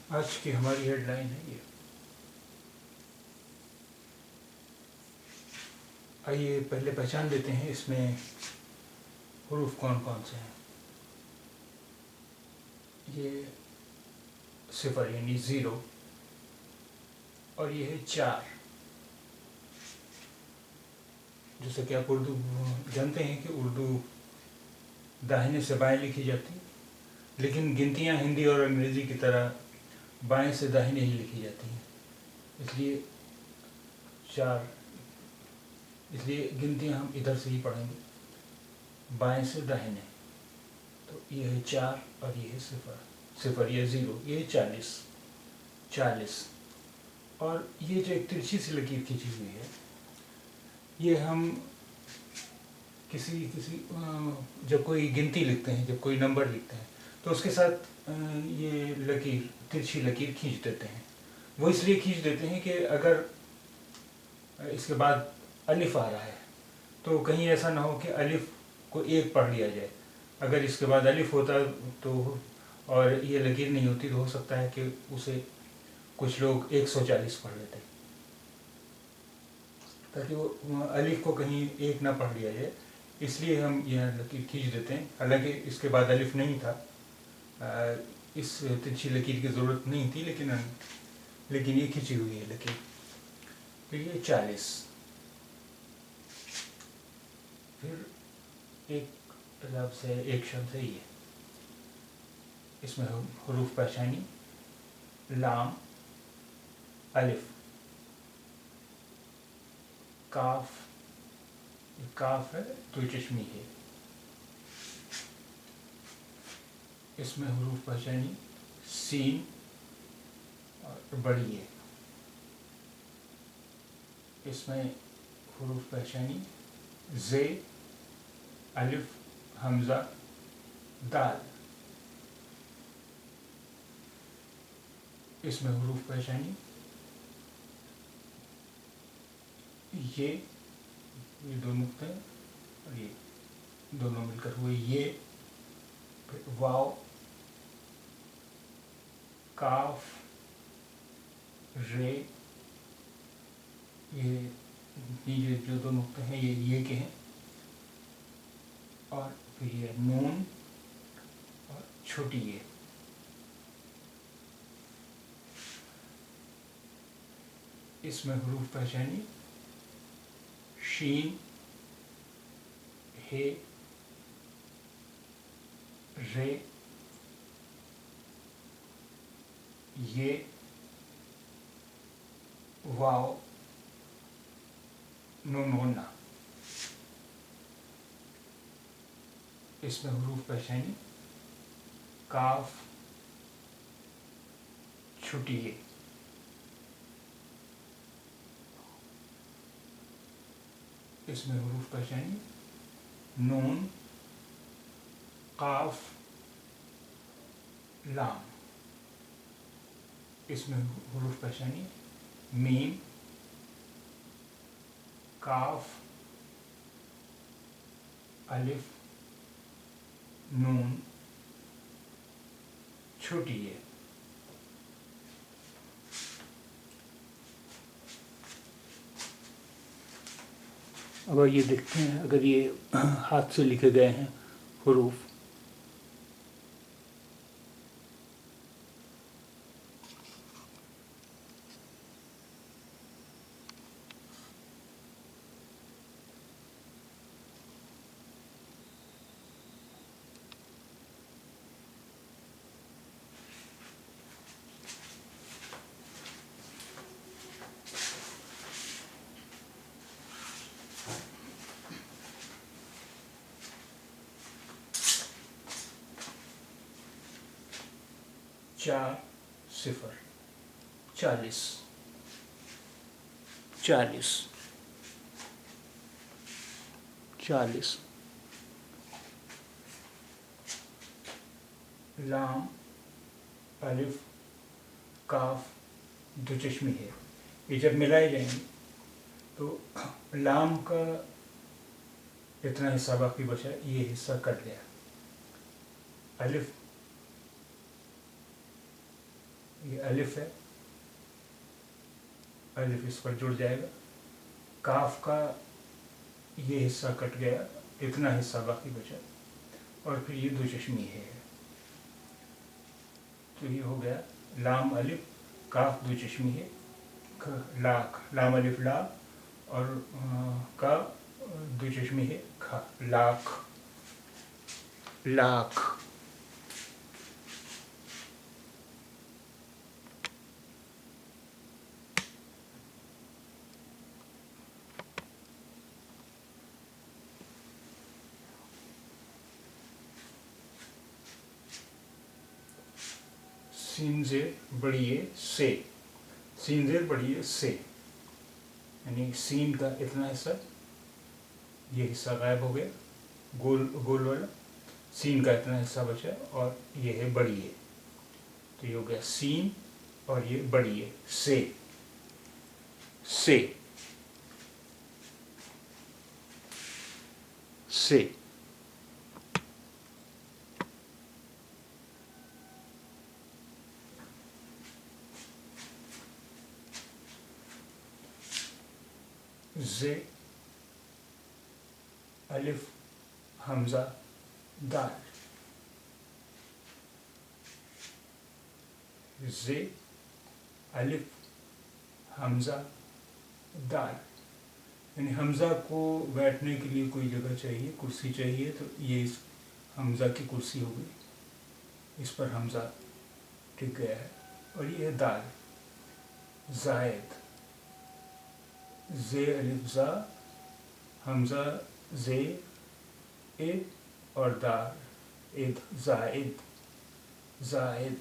آج کی ہماری ہیڈ لائن ہے یہ. آئیے پہلے پہچان لیتے ہیں اس میں حروف کون کون سے ہیں. یہ 0 یعنی 0 اور یہ ہے 4. جیسا کہ آپ اردو جانتے ہیں کہ اردو داہنے سے بائیں لکھی جاتی ہے، لیکن گنتیاں ہندی اور انگریزی کی طرح بائیں سے داہنے ہی لکھی جاتی ہیں. اس لیے 4، اس لیے گنتیاں ہم ادھر سے ہی پڑھیں گے، بائیں سے داہنے. تو یہ ہے 4 اور یہ ہے 0 یہ 0، یہ 40. اور یہ جو ایک ترچھی سی لکیر کھینچی ہوئی ہے، یہ ہم کسی جب کوئی گنتی لکھتے ہیں، جب کوئی نمبر لکھتے ہیں تو اس کے ساتھ یہ لکیر، ترچھی لکیر کھینچ دیتے ہیں. وہ اس لیے کھینچ دیتے ہیں کہ اگر اس کے بعد الف آ رہا ہے تو کہیں ایسا نہ ہو کہ الف کو ایک پڑھ لیا جائے. اگر اس کے بعد الف ہوتا تو اور یہ لکیر نہیں ہوتی تو ہو سکتا ہے کہ اسے کچھ لوگ 140 پڑھ لیتے، تاکہ وہ الف کو کہیں ایک نہ پڑھ لیا جائے. اس لیے ہم یہاں لکیر کھینچ دیتے ہیں. حالانکہ اس کے بعد الف نہیں تھا، اس ترچھی لکیر کی ضرورت نہیں تھی، لیکن یہ کھینچی ہوئی ہے لکیر. تو یہ 40. پھر ایک لفظ ہے، ایک شبد ہے یہ. اس میں حروف پہچانی: لام، الف، کاف. کاف ہے دو چشمی ہے. اس میں حروف پہچانی: سین اور بڑی ہے. اس میں حروف پہچانی: زے، الف، حمزہ، دال. اس میں حروف پہچانی: یہ دو نقطے اور یہ دونوں مل کر ہوئے یہ. پھر واو، کاف، رے. یہ جو دو نقطے ہیں یہ کے ہیں. اور پھر یہ نون اور چھوٹی یہ. اس میں حروف پہچانی: شین، ہے، رے، یہ، واو، نون غنہ. اس میں حروف پہچانی: کاف، چھوٹی ہے. اس میں حروف پہچانی: نون، قاف، لام. اس میں حروف پہچانی: میم، کاف، الف، نون، چھوٹی ہے. اب یہ دیکھتے ہیں اگر یہ ہاتھ سے لکھے گئے ہیں حروف. چار، 0، 40، 40، 40. لام، الف، کاف، دو چشمی ہے. یہ جب ملائے جائیں گے تو لام کا اتنا حصہ باقی بچا، یہ حصہ کٹ گیا. الف ये अलिफ है, अलिफ इस पर जुड़ जाएगा। काफ का ये हिस्सा कट गया, इतना हिस्सा बाकी बचा, और फिर ये दो चश्मी है। तो ये हो गया लाम अलिफ काफ दो चश्मी है, लाख, लाम अलिफ ला, और का दो चश्मी है खा, लाख, लाख। सीन जेर बड़ी ए से, सीन जेर बड़ी ए से, यानी सीन का इतना हिस्सा, ये हिस्सा गायब हो गया, गोल गोल वाला, सीन का इतना हिस्सा बचा, और ये है बड़ी ए। तो ये हो गया सीन, और ये बड़ी ए से, से, से। जे अलिफ हमजा दाल, जे अलिफ हमजा दाल, यानी हमजा को बैठने के लिए कोई जगह चाहिए, कुर्सी चाहिए, तो ये इस हमजा की कुर्सी हो गई, इस पर हमजा टिक गया है। और ये दाल, जायद, जे अलिफ जा, हमजा जे इद, और दाल इद, जायद, जायद।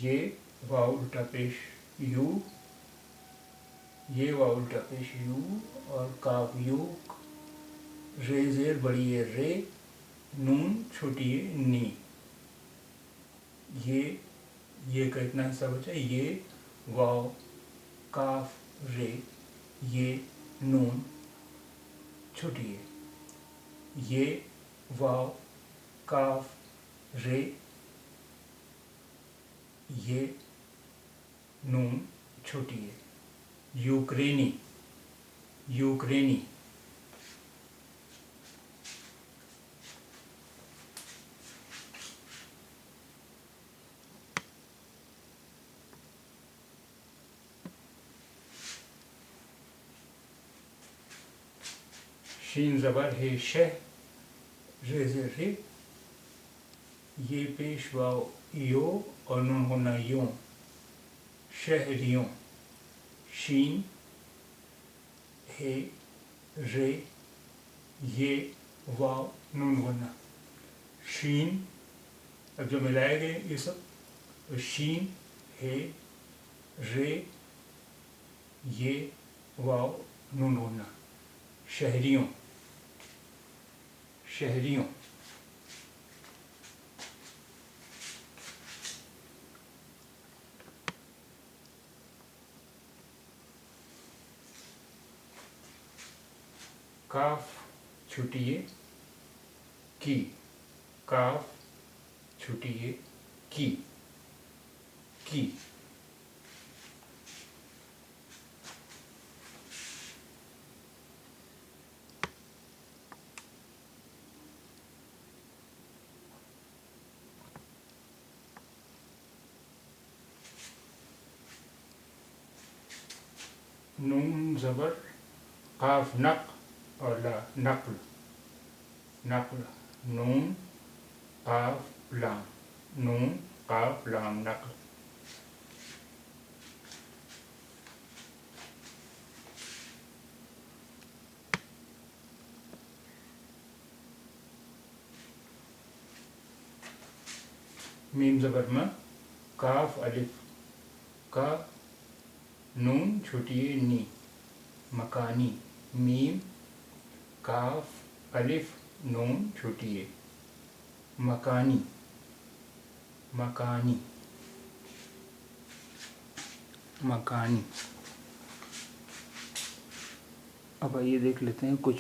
ये वाव उल्टा पेश यू, ये वाव उल्टा पेश यू, और काफ यू, रे जेर बड़ी है रे, नून छोटी है नी। ये का इतना हिस्सा बचा, ये वाव काफ रे, ये नून छोटी है, ये वाव काफ रे, ये नून छोटी है। यूक्रेनी, यूक्रेनी। शीन ज़बर है शह, रे से रे, ये पेश वाव यो, और नून होना यों, शहरियों। शीन है रे, ये वाव नून होना, शीन। अब जो मिलाए गए ये सब, तो शीन है रे, ये वाव नून होना, शहरियों, शहरियों। काफ छुटिए की, काफ छुटिए की, की। नून ज़बर काफ नक, और ला नक्ल, नक्ल, नून काफ लाम, नून काफ लाम नक्ल। मीम ज़बर म, काफ अलिफ का, नून छोटी नी, मकानी। मीम काफ अलिफ नून छोटी, मकानी, मकानी। मकानी। अब आइए देख लेते हैं कुछ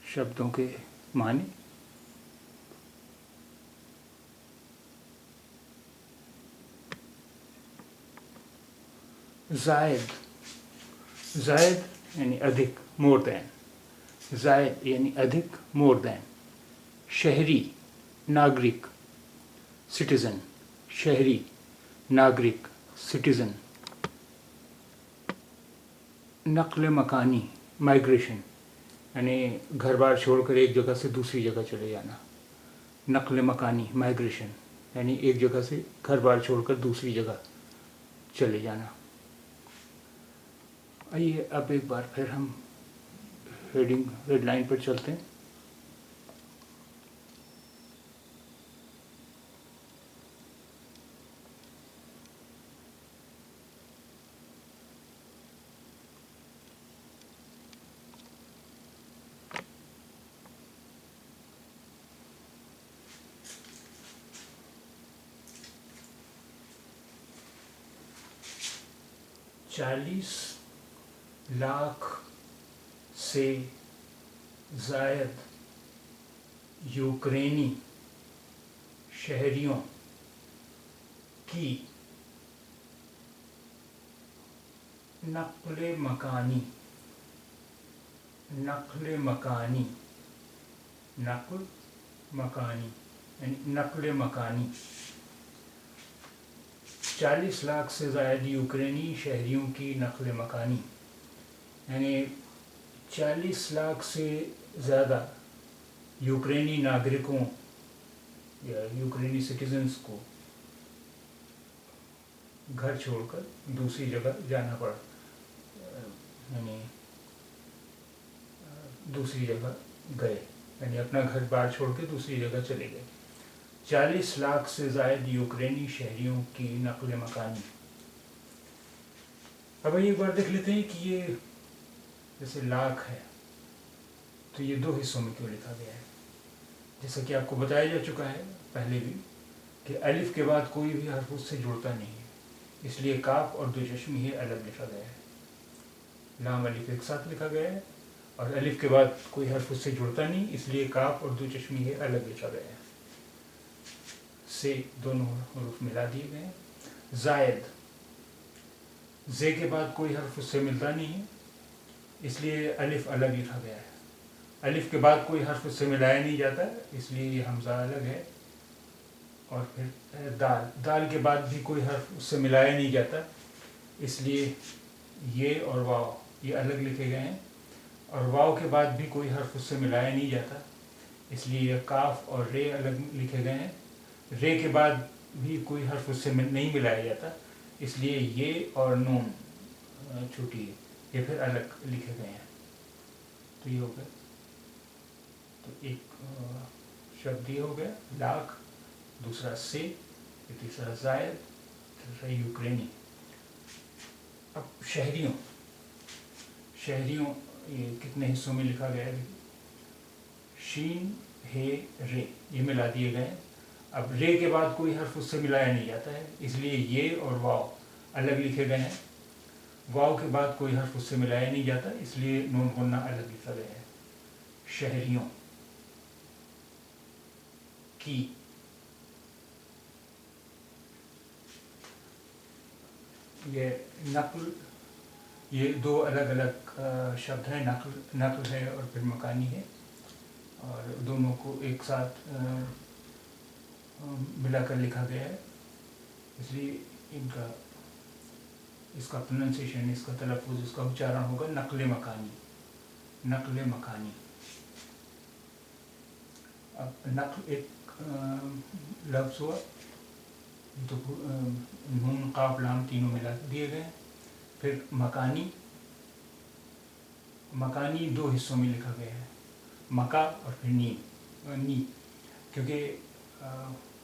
शब्दों के माने। जायद, जायद यानी अधिक, मोर दैन। जायद यानी अधिक, मोर दैन। शहरी, नागरिक, सिटीजन। शहरी, नागरिक, सिटीजन। नक्ल मकानी, माइग्रेशन, यानी घर बार छोड़कर एक जगह से दूसरी जगह चले जाना। नक्ल मकानी, माइग्रेशन, यानी एक जगह से घर बार छोड़कर दूसरी जगह चले जाना। आइए अब एक बार फिर हम हेडलाइन पर चलते हैं। चालीस लाख से ज़ायद यूक्रेनी शहरियों की नक्ल मकानी, नक्ल मकानी, नक्ल मकानी यानी नक्ल मकानी। 40 लाख से ज़ायद यूक्रेनी शहरियों की नक्ल मकानी, यानी 40 लाख से ज़्यादा यूक्रेनी नागरिकों या यूक्रेनी सिटीजन्स को घर छोड़कर दूसरी जगह जाना पड़ा, यानी दूसरी जगह गए, यानी अपना घर बार छोड़ के दूसरी जगह चले गए। 40 लाख से ज़ायद यूक्रेनी शहरियों की नक्ल मकानी। अब एक बार देख लेते हैं कि ये जैसे लाख है तो ये दो हिस्सों में क्यों लिखा गया है। जैसा कि आपको बताया जा चुका है पहले भी कि अलिफ के बाद कोई भी हर्फ उससे जुड़ता नहीं है, इसलिए काफ और दो चश्मी है अलग लिखा गया है। लाम अलिफ एक साथ लिखा गया है और अलिफ के बाद कोई हर्फ उससे जुड़ता नहीं, इसलिए काफ और दो चश्मी है अलग लिखा गया है। से दोनों हरूफ मिला दिए गए हैं। जायद, जे के बाद कोई हर्फ उससे मिलता नहीं है, इसलिए अलिफ अलग लिखा गया है। अलिफ के बाद कोई हर्फ उससे मिलाया नहीं जाता, इसलिए ये हमजा अलग है। और फिर दाल, दाल के बाद भी कोई हर्फ उससे मिलाया नहीं जाता, इसलिए ये और वाव ये अलग लिखे गए हैं। और वाव के बाद भी कोई हर्फ उससे मिलाया नहीं जाता, इसलिए ये काफ और रे अलग लिखे गए हैं। रे के बाद भी कोई हर्फ उससे नहीं मिलाया जाता, इसलिए ये और नून छोटी ये फिर अलग लिखे गए हैं। तो ये हो गया, तो एक शब्द ये हो गया लाख, दूसरा से, तीसरा जायद, तीसरा यूक्रेनी। अब शहरियों, शहरियों ये कितने हिस्सों में लिखा गया है। शीन, हे, रे ये मिला दिए गए हैं। अब रे के बाद कोई हर्फ उससे मिलाया नहीं जाता है, इसलिए ये और वाव अलग लिखे गए हैं। वाव के बाद कोई हर्फ उससे मिलाया नहीं जाता, इसलिए नून गुन्ना अलग लिखा गया है। शहरियों की, ये नक्ल, ये दो अलग अलग शब्द हैं। नक्ल है और फिर मकानी है, और दोनों को एक साथ मिलाकर लिखा गया है, इसलिए इनका इसका प्रोनाउंसिएशन, इसका तलफ़ुज़, इसका उच्चारण होगा नक्ल मकानी, नक्ल मकानी। अब नक्ल एक लफ्ज़ हुआ, तो नून काफ लाम तीनों मिला दिए गए। फिर मकानी, मकानी दो हिस्सों में लिखा गया है, मका और फिर नी, क्योंकि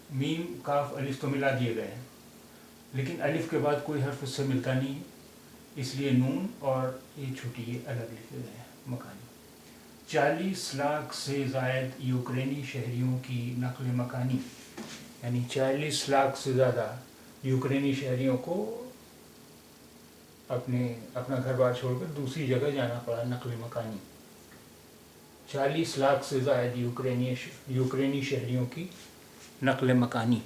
मीम काफ अलिफ तो मिला दिए गए हैं, लेकिन अलिफ के बाद कोई हर्फ उससे मिलता नहीं है, इसलिए नून और ये छोटी ये अलग लिखे गए हैं। मकानी। 40 लाख से ज़ायद यूक्रेनी शहरियों की नक्ल मकानी, यानी 40 लाख से ज़्यादा यूक्रेनी शहरियों को اپنا گھر بار چھوڑ کر دوسری جگہ جانا پڑا نقل مکانی. 40 لاکھ سے زائد یوکرینی شہریوں کی نقل مکانی.